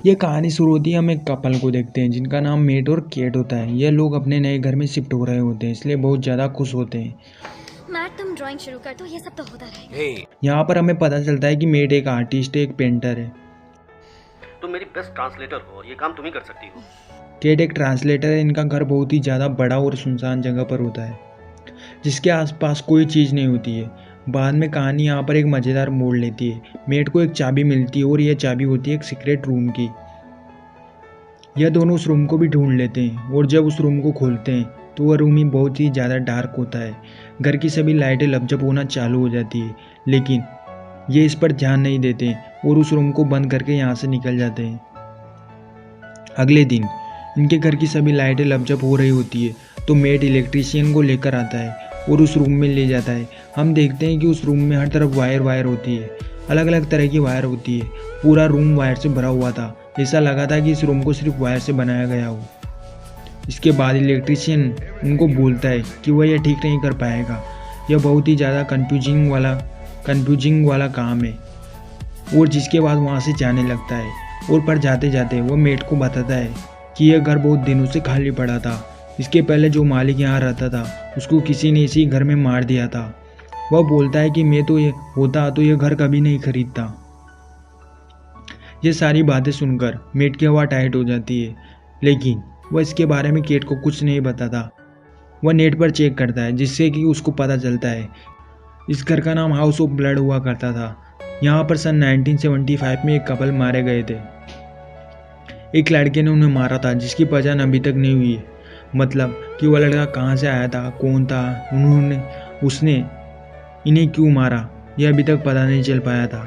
ये कहानी शुरू होती है, हम एक कपल को देखते हैं जिनका नाम मेट और केट होता है। ये लोग अपने नए घर में शिफ्ट हो रहे होते हैं, इसलिए बहुत ज़्यादा खुश होते हैं। मैट तुम ड्राइंग शुरू कर दो, ये सब तो होता रहेगा। यहाँ पर हमें पता चलता है कि मेट एक आर्टिस्ट है, एक पेंटर है। तुम मेरी बेस्ट ट्रांसलेटर हो और ये काम तुम ही कर सकती हो। केट एक ट्रांसलेटर है। इनका घर बहुत ही ज़्यादा बड़ा और सुनसान जगह पर होता है, जिसके आसपास कोई चीज़ नहीं होती है। बाद में कहानी यहाँ पर एक मज़ेदार मोड़ लेती है। मेट को एक चाबी मिलती है और यह चाबी होती है एक सीक्रेट रूम की। यह दोनों उस रूम को भी ढूंढ लेते हैं और जब उस रूम को खोलते हैं तो वह रूम ही बहुत ही ज़्यादा डार्क होता है। घर की सभी लाइटें लपझप होना चालू हो जाती है, लेकिन ये इस पर ध्यान नहीं देते और उस रूम को बंद करके यहाँ से निकल जाते हैं। अगले दिन इनके घर की सभी लाइटें लपझप हो रही होती है तो मेट इलेक्ट्रीशियन को लेकर आता है और उस रूम में ले जाता है। हम देखते हैं कि उस रूम में हर तरफ वायर होती है, अलग अलग तरह की वायर होती है। पूरा रूम वायर से भरा हुआ था, ऐसा लगा था कि इस रूम को सिर्फ वायर से बनाया गया हो। इसके बाद इलेक्ट्रीशियन उनको बोलता है कि वह यह ठीक नहीं कर पाएगा, यह बहुत ही ज़्यादा कन्फ्यूजिंग वाला काम है, और जिसके बाद वहाँ से जाने लगता है। और पर जाते जाते वह मेट को बताता है कि यह घर बहुत दिनों से खाली पड़ा था। इसके पहले जो मालिक यहाँ रहता था उसको किसी ने इसी घर में मार दिया था। वह बोलता है कि मैं तो ये होता तो यह घर कभी नहीं खरीदता। ये सारी बातें सुनकर मेट की हवा टाइट हो जाती है, लेकिन वह इसके बारे में केट को कुछ नहीं बताता। वह नेट पर चेक करता है, जिससे कि उसको पता चलता है इस घर का नाम हाउस ऑफ ब्लड हुआ करता था। यहाँ पर सन 1975 में एक कपल मारे गए थे। एक लड़के ने उन्हें मारा था जिसकी पहचान अभी तक नहीं हुई है, मतलब कि वह लड़का कहाँ से आया था, कौन था, उसने इन्हें क्यों मारा, यह अभी तक पता नहीं चल पाया था।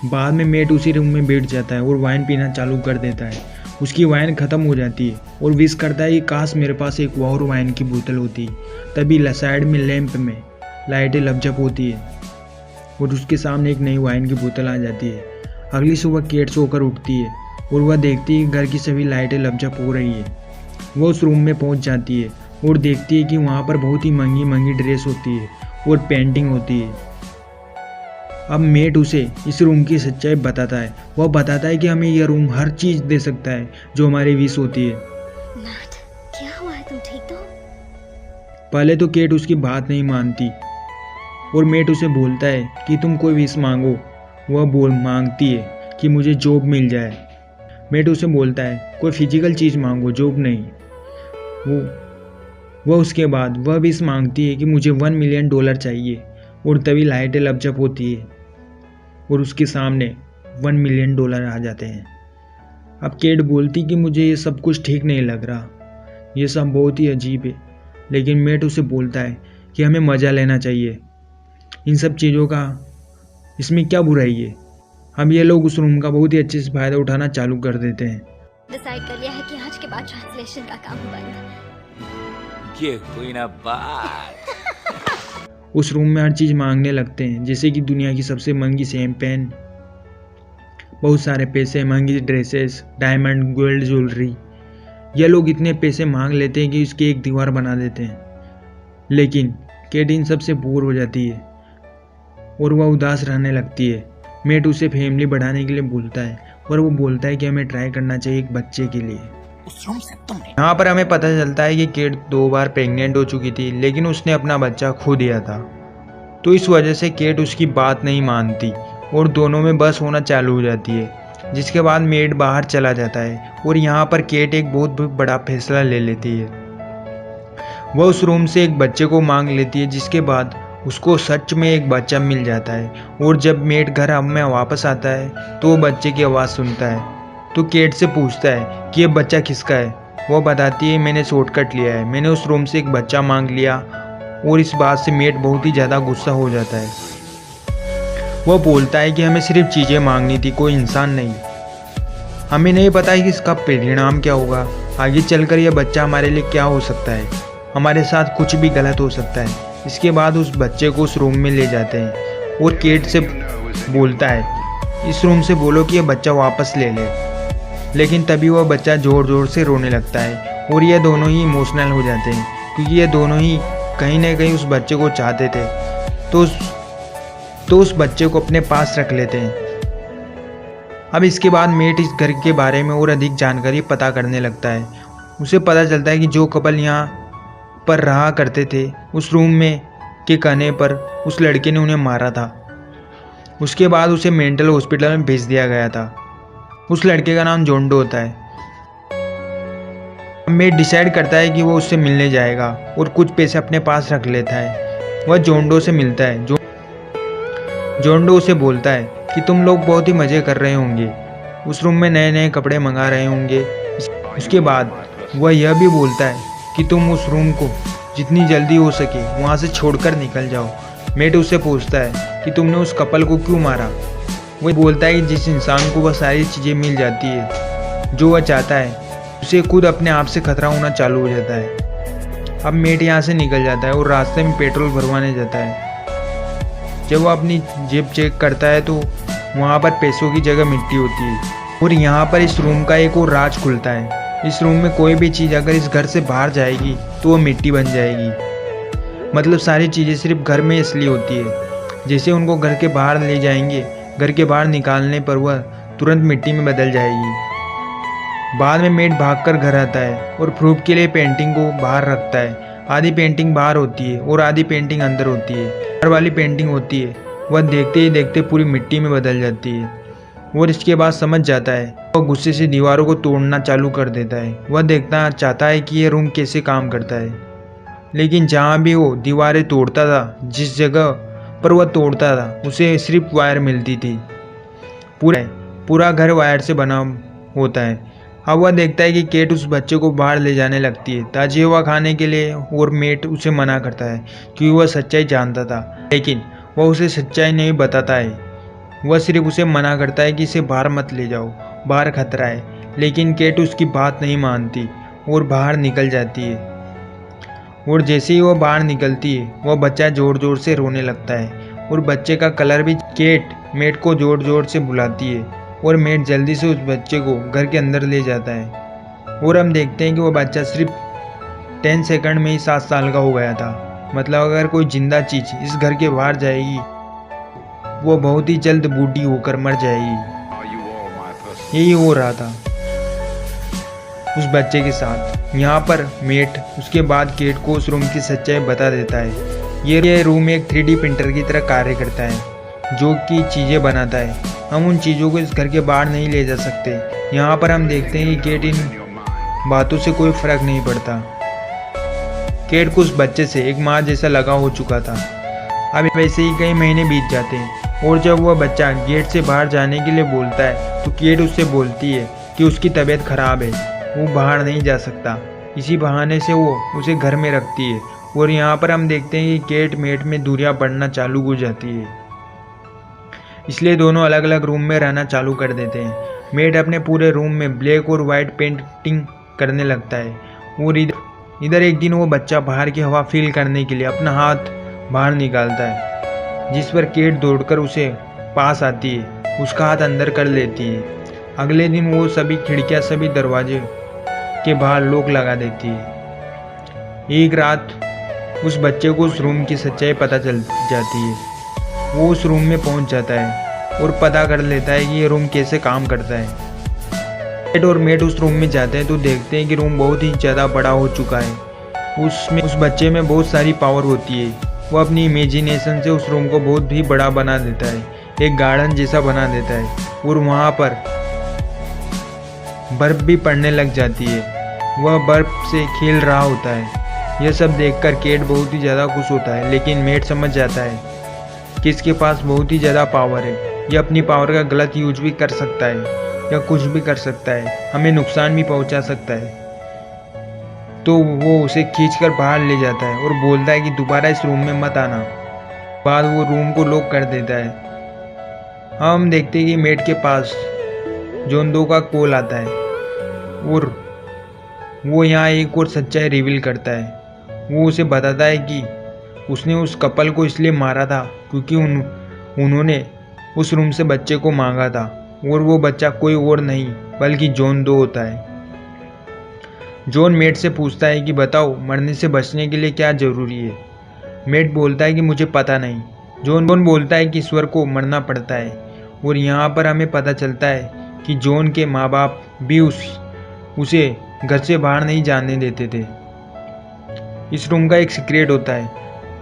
बाद में मेट उसी रूम में बैठ जाता है और वाइन पीना चालू कर देता है। उसकी वाइन ख़त्म हो जाती है और विश करता है कि काश मेरे पास एक और वाइन की बोतल होती। तभी साइड में लैंप में लाइटें लपझप होती है और उसके सामने एक नई वाइन की बोतल आ जाती है। अगली सुबह केट सोकर उठती है और वह देखती है कि घर की सभी लाइटें लपझप हो रही है। वह उस रूम में पहुंच जाती है और देखती है कि वहाँ पर बहुत ही महंगी महंगी ड्रेस होती है और पेंटिंग होती है। अब मेट उसे इस रूम की सच्चाई बताता है। वह बताता है कि हमें यह रूम हर चीज़ दे सकता है जो हमारी विश होती है। मैट, क्या हुआ है, तुम ठीक तो? पहले तो केट उसकी बात नहीं मानती और मेट उसे बोलता है कि तुम कोई विश मांगो। वह मांगती है कि मुझे जॉब मिल जाए। मेट उसे बोलता है कोई फिजिकल चीज़ मांगो, जॉब नहीं। वह उसके बाद वह विश मांगती है कि मुझे $1 मिलियन चाहिए, और तभी लाइटें लपझप होती है और उसके सामने $1 मिलियन आ जाते हैं। अब केट बोलती कि मुझे ये सब कुछ ठीक नहीं लग रहा, ये सब बहुत ही अजीब है। लेकिन मेट उसे बोलता है कि हमें मज़ा लेना चाहिए इन सब चीज़ों का, इसमें क्या बुराई है। हम ये लोग उस रूम का बहुत ही अच्छे से फ़ायदा उठाना चालू कर देते हैं। डिसाइड कर लिया है कि आज के बाद ट्रांसलेशन का काम बंद। ये हुई ना बात। उस रूम में हर चीज़ मांगने लगते हैं, जैसे कि दुनिया की सबसे महंगी शैम्पेन, बहुत सारे पैसे, महंगी ड्रेसेस, डायमंड, गोल्ड ज्वेलरी। ये लोग इतने पैसे मांग लेते हैं कि उसकी एक दीवार बना देते हैं। लेकिन केट इन सब से बोर हो जाती है और वह उदास रहने लगती है। मेट उसे फैमिली बढ़ाने के लिए बोलता है और वो बोलता है कि हमें ट्राई करना चाहिए एक बच्चे के लिए। यहाँ पर हमें पता चलता है कि केट 2 बार प्रेग्नेंट हो चुकी थी, लेकिन उसने अपना बच्चा खो दिया था। तो इस वजह से केट उसकी बात नहीं मानती और दोनों में बस होना चालू हो जाती है। जिसके बाद मेट बाहर चला जाता है और यहाँ पर केट एक बहुत बड़ा फैसला ले लेती है। वह उस रूम से एक बच्चे को मांग लेती है, जिसके बाद उसको सच में एक बच्चा मिल जाता है। और जब मेट घर में वापस आता है तो वो बच्चे की आवाज़ सुनता है, तो केट से पूछता है कि ये बच्चा किसका है। वह बताती है मैंने शॉर्टकट लिया है, मैंने उस रूम से एक बच्चा मांग लिया। और इस बात से मेट बहुत ही ज़्यादा गुस्सा हो जाता है। वह बोलता है कि हमें सिर्फ चीज़ें मांगनी थी, कोई इंसान नहीं। हमें नहीं पता है कि इसका परिणाम क्या होगा, आगे चलकर यह बच्चा हमारे लिए क्या हो सकता है, हमारे साथ कुछ भी गलत हो सकता है। इसके बाद उस बच्चे को उस रूम में ले जाते हैं और केट से बोलता है इस रूम से बोलो कि यह बच्चा वापस ले ले। लेकिन तभी वह बच्चा ज़ोर ज़ोर से रोने लगता है और ये दोनों ही इमोशनल हो जाते हैं, क्योंकि ये दोनों ही कहीं ना कहीं उस बच्चे को चाहते थे। तो उस बच्चे को अपने पास रख लेते हैं। अब इसके बाद मेट इस घर के बारे में और अधिक जानकारी पता करने लगता है। उसे पता चलता है कि जो कपल यहाँ पर रहा करते थे उस रूम में के कहने पर उस लड़के ने उन्हें मारा था। उसके बाद उसे मेंटल हॉस्पिटल में भेज दिया गया था। उस लड़के का नाम जोंडो होता है। मेट डिसाइड करता है कि वो उससे मिलने जाएगा और कुछ पैसे अपने पास रख लेता है। वह जोंडो से मिलता है। जोंडो उसे बोलता है कि तुम लोग बहुत ही मज़े कर रहे होंगे, उस रूम में नए नए कपड़े मंगा रहे होंगे। उसके बाद वह यह भी बोलता है कि तुम उस रूम को जितनी जल्दी हो सके वहाँ से छोड़कर निकल जाओ। मेट उससे पूछता है कि तुमने उस कपल को क्यों मारा। वह बोलता है कि जिस इंसान को वह सारी चीज़ें मिल जाती है जो वह चाहता है, उसे खुद अपने आप से खतरा होना चालू हो जाता है। अब मेट यहाँ से निकल जाता है और रास्ते में पेट्रोल भरवाने जाता है। जब वह अपनी जेब चेक करता है तो वहाँ पर पैसों की जगह मिट्टी होती है। और यहाँ पर इस रूम का एक और राज खुलता है। इस रूम में कोई भी चीज़ अगर इस घर से बाहर जाएगी तो वो मिट्टी बन जाएगी। मतलब सारी चीज़ें सिर्फ घर में इसलिए होती है। जैसे उनको घर के बाहर ले जाएंगे, घर के बाहर निकालने पर वह तुरंत मिट्टी में बदल जाएगी। बाद में मेट भागकर घर आता है और प्रूफ के लिए पेंटिंग को बाहर रखता है। आधी पेंटिंग बाहर होती है और आधी पेंटिंग अंदर होती है। बाहर वाली पेंटिंग होती है वह देखते ही देखते पूरी मिट्टी में बदल जाती है। और इसके बाद समझ जाता है। वह गुस्से से दीवारों को तोड़ना चालू कर देता है। वह देखना चाहता है कि यह रूम कैसे काम करता है, लेकिन जहाँ भी वो दीवारें तोड़ता था, जिस जगह पर वह तोड़ता था, उसे सिर्फ वायर मिलती थी। पूरा घर वायर से बना होता है। अब वह देखता है कि केट उस बच्चे को बाहर ले जाने लगती है ताजी हवा खाने के लिए, और मेट उसे मना करता है क्योंकि वह सच्चाई जानता था, लेकिन वह उसे सच्चाई नहीं बताता है। वह सिर्फ उसे मना करता है कि इसे बाहर मत ले जाओ, बाहर खतरा है। लेकिन केट उसकी बात नहीं मानती और बाहर निकल जाती है। और जैसे ही वह बाहर निकलती है वह बच्चा ज़ोर ज़ोर से रोने लगता है और बच्चे का कलर भी। केट मेट को ज़ोर ज़ोर से बुलाती है और मेट जल्दी से उस बच्चे को घर के अंदर ले जाता है। और हम देखते हैं कि वह बच्चा सिर्फ 10 सेकंड में ही 7 साल का हो गया था। मतलब अगर कोई जिंदा चीज़ इस घर के बाहर जाएगी वो बहुत ही जल्द बूढ़ी होकर मर जाएगी। यही हो रहा था उस बच्चे के साथ। यहाँ पर मेट उसके बाद केट को उस रूम की सच्चाई बता देता है। ये रूम एक 3D प्रिंटर की तरह कार्य करता है जो कि चीज़ें बनाता है। हम उन चीज़ों को इस घर के बाहर नहीं ले जा सकते। यहाँ पर हम देखते हैं कि केट इन बातों से कोई फर्क नहीं पड़ता। केट को उस बच्चे से एक माँ जैसा लगा हो चुका था। अब वैसे ही कई महीने बीत जाते हैं और जब वह बच्चा गेट से बाहर जाने के लिए बोलता है तो केट उससे बोलती है कि उसकी तबीयत खराब है, वो बाहर नहीं जा सकता। इसी बहाने से वो उसे घर में रखती है। और यहाँ पर हम देखते हैं कि केट मेट में दूरियां बढ़ना चालू हो जाती है, इसलिए दोनों अलग अलग रूम में रहना चालू कर देते हैं। मेट अपने पूरे रूम में ब्लैक और वाइट पेंटिंग करने लगता है। और इधर एक दिन वो बच्चा बाहर की हवा फील करने के लिए अपना हाथ बाहर निकालता है, जिस पर केट दौड़कर उसे पास आती है, उसका हाथ अंदर कर लेती है। अगले दिन वो सभी खिड़कियां, सभी दरवाजे के बाहर लॉक लगा देती है। एक रात उस बच्चे को उस रूम की सच्चाई पता चल जाती है। वो उस रूम में पहुंच जाता है और पता कर लेता है कि ये रूम कैसे काम करता है। केट और मेट उस रूम में जाते हैं तो देखते हैं कि रूम बहुत ही ज़्यादा बड़ा हो चुका है। उसमें उस बच्चे में बहुत सारी पावर होती है। वो अपनी इमेजिनेशन से उस रूम को बहुत ही बड़ा बना देता है, एक गार्डन जैसा बना देता है। और वहाँ पर बर्फ़ भी पड़ने लग जाती है। वह बर्फ़ से खेल रहा होता है। यह सब देखकर केट बहुत ही ज़्यादा खुश होता है, लेकिन मेट समझ जाता है कि इसके पास बहुत ही ज़्यादा पावर है। यह अपनी पावर का गलत यूज भी कर सकता है या कुछ भी कर सकता है, हमें नुकसान भी पहुंचा सकता है। तो वो उसे खींचकर बाहर ले जाता है और बोलता है कि दोबारा इस रूम में मत आना। बाद वो रूम को लॉक कर देता है। हम देखते हैं कि मेट के पास जोंडो का कॉल आता है और वो यहाँ एक और सच्चाई रिवील करता है। वो उसे बताता है कि उसने उस कपल को इसलिए मारा था क्योंकि उन्होंने उस रूम से बच्चे को मांगा था, और वो बच्चा कोई और नहीं बल्कि जोंडो होता है। जॉन मेट से पूछता है कि बताओ मरने से बचने के लिए क्या ज़रूरी है। मेट बोलता है कि मुझे पता नहीं। जॉन बोलता है कि ईश्वर को मरना पड़ता है। और यहाँ पर हमें पता चलता है कि जॉन के माँ बाप भी उसे घर से बाहर नहीं जाने देते थे। इस रूम का एक सीक्रेट होता है,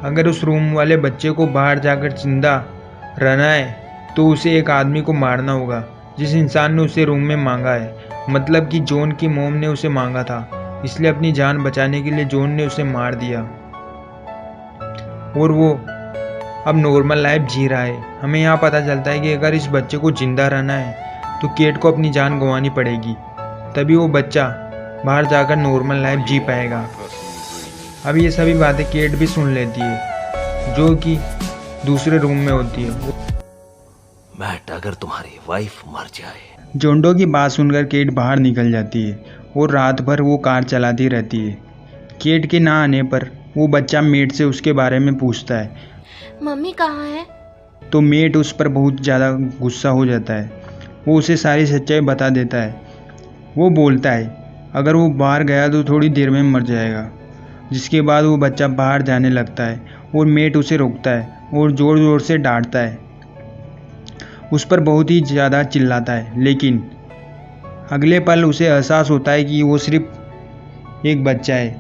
अगर उस रूम वाले बच्चे को बाहर जाकर जिंदा रहना है तो उसे एक आदमी को मारना होगा जिस इंसान ने उसे रूम में मांगा है। मतलब कि जॉन की मॉम ने उसे मांगा था, इसलिए अपनी जान बचाने के लिए जॉन ने उसे मार दिया और वो अब नॉर्मल लाइफ जी रहा है। हमें यहाँ पता चलता है कि अगर इस बच्चे को जिंदा रहना है तो केट को अपनी जान गंवानी पड़ेगी, तभी वो बच्चा बाहर जाकर नॉर्मल लाइफ जी पाएगा। अब ये सभी बातें केट भी सुन लेती है जो कि दूसरे रूम में होती है। मैट, अगर तुम्हारी वाइफ मर जाए। जोंडो की बात सुनकर केट बाहर निकल जाती है और रात भर वो कार चलाती रहती है। केट के ना आने पर वो बच्चा मेट से उसके बारे में पूछता है। मम्मी कहाँ है? तो मेट उस पर बहुत ज़्यादा गुस्सा हो जाता है। वो उसे सारी सच्चाई बता देता है। वो बोलता है अगर वो बाहर गया तो थोड़ी देर में मर जाएगा। जिसके बाद वो बच्चा बाहर जाने लगता है और मेट उसे रोकता है और ज़ोर ज़ोर से डांटता है, उस पर बहुत ही ज़्यादा चिल्लाता है। लेकिन अगले पल उसे एहसास होता है कि वो सिर्फ एक बच्चा है,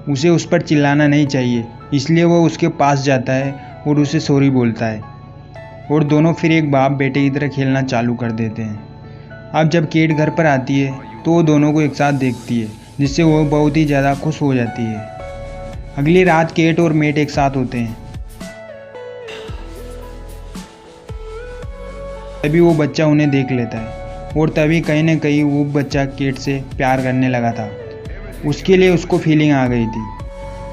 उसे उस पर चिल्लाना नहीं चाहिए। इसलिए वो उसके पास जाता है और उसे सॉरी बोलता है और दोनों फिर एक बाप बेटे की तरह खेलना चालू कर देते हैं। अब जब केट घर पर आती है तो वो दोनों को एक साथ देखती है, जिससे वो बहुत ही ज़्यादा खुश हो जाती है। अगली रात केट और मेट एक साथ होते हैं। तभी वो बच्चा उन्हें देख लेता है और तभी कहीं ना कहीं वो बच्चा केट से प्यार करने लगा था। उसके लिए उसको फीलिंग आ गई थी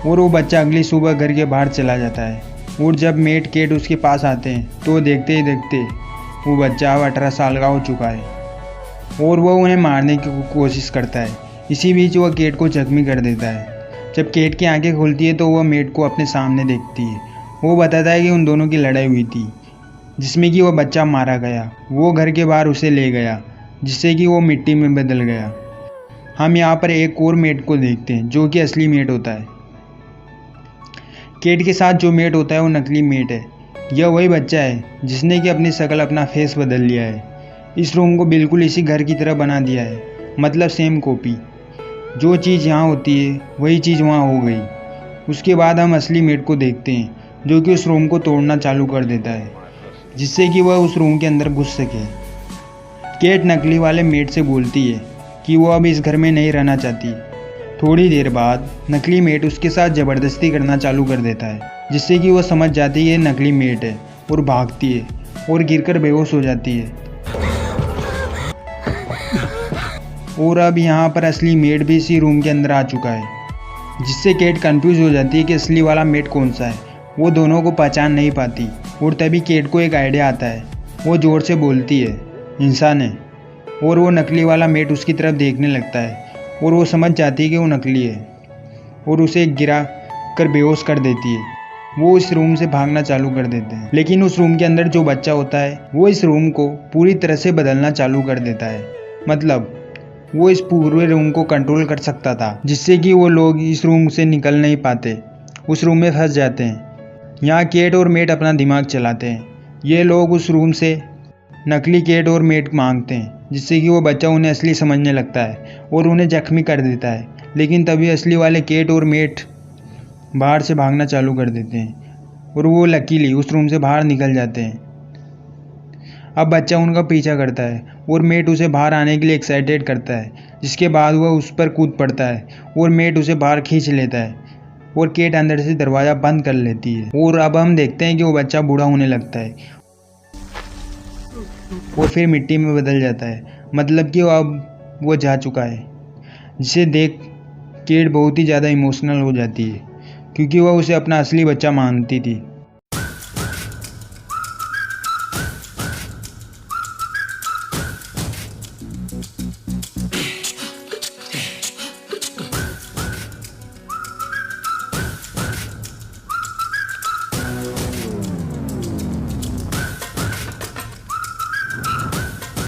और वो बच्चा अगली सुबह घर के बाहर चला जाता है। और जब मेट केट उसके पास आते हैं तो देखते ही देखते वो बच्चा अब 18 साल का हो चुका है और वह उन्हें मारने की कोशिश करता है। इसी बीच वह केट को जख्मी कर देता है। जब केट की आंखें खुलती है तो वह मेट को अपने सामने देखती है। वो बताता है कि उन दोनों की लड़ाई हुई थी जिसमें कि वह बच्चा मारा गया। वो घर के बाहर उसे ले गया जिससे कि वो मिट्टी में बदल गया। हम यहाँ पर एक और मेट को देखते हैं जो कि असली मेट होता है। केट के साथ जो मेट होता है वो नकली मेट है। यह वही बच्चा है जिसने कि अपनी शक्ल अपना फेस बदल लिया है। इस रूम को बिल्कुल इसी घर की तरह बना दिया है, मतलब सेम कॉपी। जो चीज़ यहाँ होती है वही चीज़ वहाँ हो गई। उसके बाद हम असली मेट को देखते हैं जो कि उस रूम को तोड़ना चालू कर देता है जिससे कि वह उस रूम के अंदर घुस सके। केट नकली वाले मेट से बोलती है कि वो अब इस घर में नहीं रहना चाहती। थोड़ी देर बाद नकली मेट उसके साथ ज़बरदस्ती करना चालू कर देता है जिससे कि वह समझ जाती है ये नकली मेट है और भागती है और गिरकर बेहोश हो जाती है। और अब यहाँ पर असली मेट भी इसी रूम के अंदर आ चुका है जिससे केट कंफ्यूज हो जाती है कि असली वाला मेट कौन सा है। वो दोनों को पहचान नहीं पाती और तभी केट को एक आइडिया आता है। वो ज़ोर से बोलती है इंसान है और वो नकली वाला मेट उसकी तरफ देखने लगता है और वो समझ जाती है कि वो नकली है और उसे गिरा कर बेहोश कर देती है। वो इस रूम से भागना चालू कर देते हैं, लेकिन उस रूम के अंदर जो बच्चा होता है वो इस रूम को पूरी तरह से बदलना चालू कर देता है। मतलब वो इस पूरे रूम को कंट्रोल कर सकता था जिससे कि वो लोग इस रूम से निकल नहीं पाते, उस रूम में फंस जाते हैं। यहाँ केट और मेट अपना दिमाग चलाते हैं। ये लोग उस रूम से नकली केट और मेट मांगते हैं जिससे कि वो बच्चा उन्हें असली समझने लगता है और उन्हें जख्मी कर देता है। लेकिन तभी असली वाले केट और मेट बाहर से भागना चालू कर देते हैं और वो लकीली उस रूम से बाहर निकल जाते हैं। अब बच्चा उनका पीछा करता है और मेट उसे बाहर आने के लिए एक्साइटेड करता है, जिसके बाद वह उस पर कूद पड़ता है और मेट उसे बाहर खींच लेता है और केट अंदर से दरवाज़ा बंद कर लेती है। और अब हम देखते हैं कि वो बच्चा बूढ़ा होने लगता है और फिर मिट्टी में बदल जाता है। मतलब कि अब वो जा चुका है, जिसे देख केट बहुत ही ज़्यादा इमोशनल हो जाती है क्योंकि वह उसे अपना असली बच्चा मानती थी।